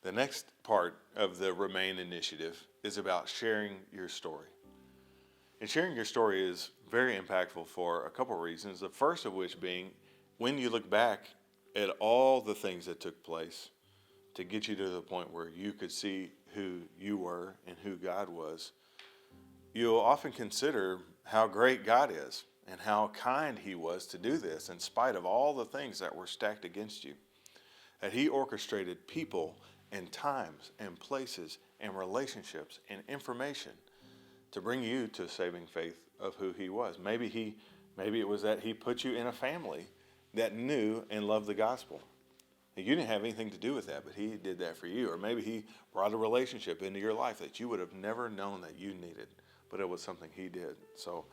The next part of the Remain initiative is about sharing your story. And sharing your story is very impactful for a couple of reasons. The first of which being, when you look back at all the things that took place to get you to the point where you could see who you were and who God was, you'll often consider how great God is and how kind He was to do this in spite of all the things that were stacked against you. That He orchestrated people and times and places and relationships and information to bring you to saving faith of who He was. Maybe it was that He put you in a family that knew and loved the gospel. You didn't have anything to do with that, but He did that for you. Or maybe He brought a relationship into your life that you would have never known that you needed, but it was something He did. So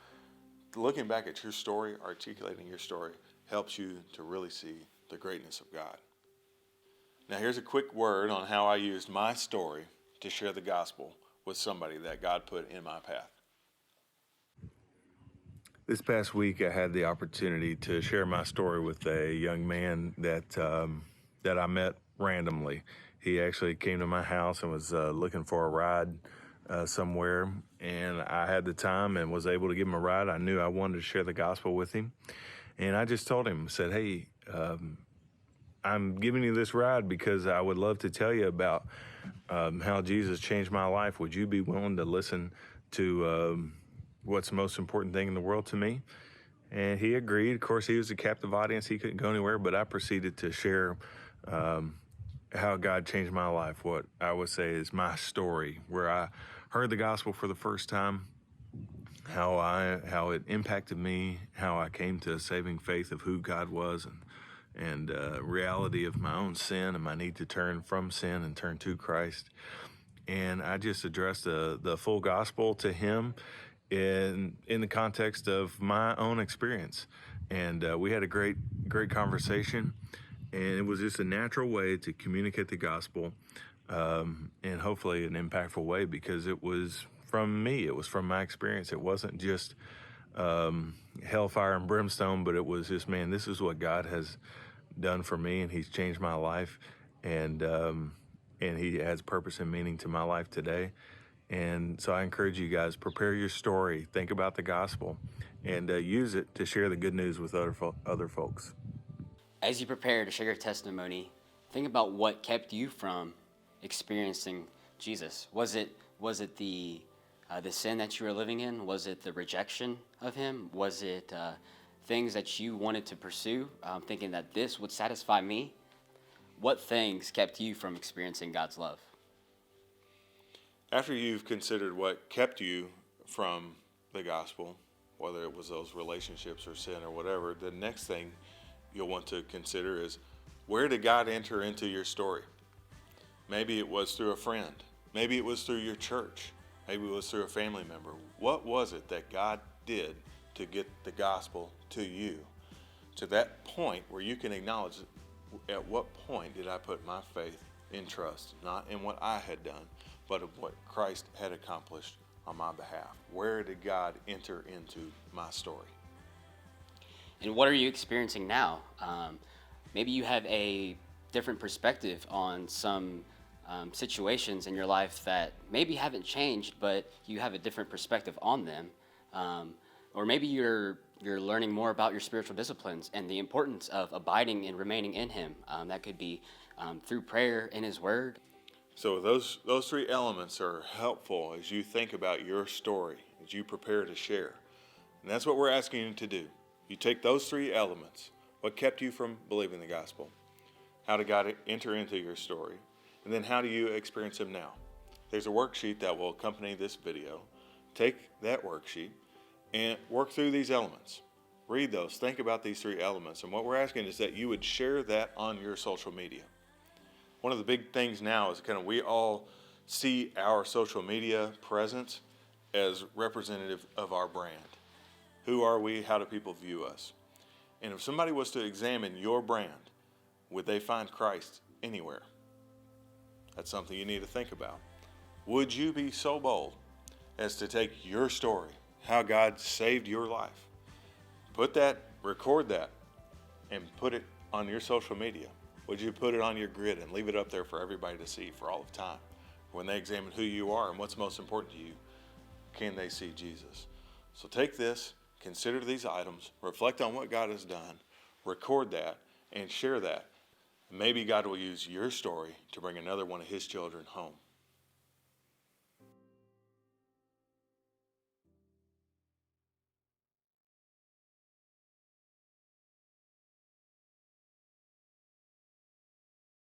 looking back at your story, articulating your story, helps you to really see the greatness of God. Now here's a quick word on how I used my story to share the gospel with somebody that God put in my path. This past week, I had the opportunity to share my story with a young man that I met randomly. He actually came to my house and was looking for a ride somewhere, and I had the time and was able to give him a ride. I knew I wanted to share the gospel with him, and I just told him, said, "Hey, I'm giving you this ride because I would love to tell you about how Jesus changed my life. Would you be willing to listen to what's the most important thing in the world to me?" And he agreed. Of course, he was a captive audience. He couldn't go anywhere, but I proceeded to share how God changed my life, what I would say is my story, where I heard the gospel for the first time, how it impacted me, how I came to a saving faith of who God was, and reality of my own sin and my need to turn from sin and turn to Christ. And I just addressed the full gospel to him in the context of my own experience. And we had a great conversation, and it was just a natural way to communicate the gospel, and hopefully an impactful way, because it was from me, it was from my experience. It wasn't just hellfire and brimstone, but it was just, man, this is what God has done for me, and He's changed my life, and He has purpose and meaning to my life today. And so I encourage you guys, prepare your story, think about the gospel, and use it to share the good news with other folks. As you prepare to share your testimony, think about what kept you from experiencing Jesus. Was it the sin that you were living in? Was it the rejection of Him? Was it things that you wanted to pursue, thinking that this would satisfy me? What things kept you from experiencing God's love? After you've considered what kept you from the gospel, whether it was those relationships or sin or whatever, the next thing you'll want to consider is, where did God enter into your story? Maybe it was through a friend. Maybe it was through your church. Maybe it was through a family member. What was it that God did to get the gospel to you, to that point where you can acknowledge, at what point did I put my faith in trust, not in what I had done, but of what Christ had accomplished on my behalf? Where did God enter into my story? And what are you experiencing now? Maybe you have a different perspective on some situations in your life that maybe haven't changed, but you have a different perspective on them. Or maybe you're learning more about your spiritual disciplines and the importance of abiding and remaining in Him. That could be through prayer in His Word. So those three elements are helpful as you think about your story, as you prepare to share. And that's what we're asking you to do. You take those three elements: what kept you from believing the gospel, how did God enter into your story, and then how do you experience Him now? There's a worksheet that will accompany this video. Take that worksheet and work through these elements. Read those, think about these three elements. And what we're asking is that you would share that on your social media. One of the big things now is we all see our social media presence as representative of our brand. Who are we? How do people view us? And if somebody was to examine your brand, would they find Christ anywhere? That's something you need to think about. Would you be so bold as to take your story, how God saved your life, record that, and put it on your social media? Would you put it on your grid and leave it up there for everybody to see for all of time? When they examine who you are and what's most important to you, can they see Jesus? So take this, consider these items, reflect on what God has done, record that, and share that. Maybe God will use your story to bring another one of his children home.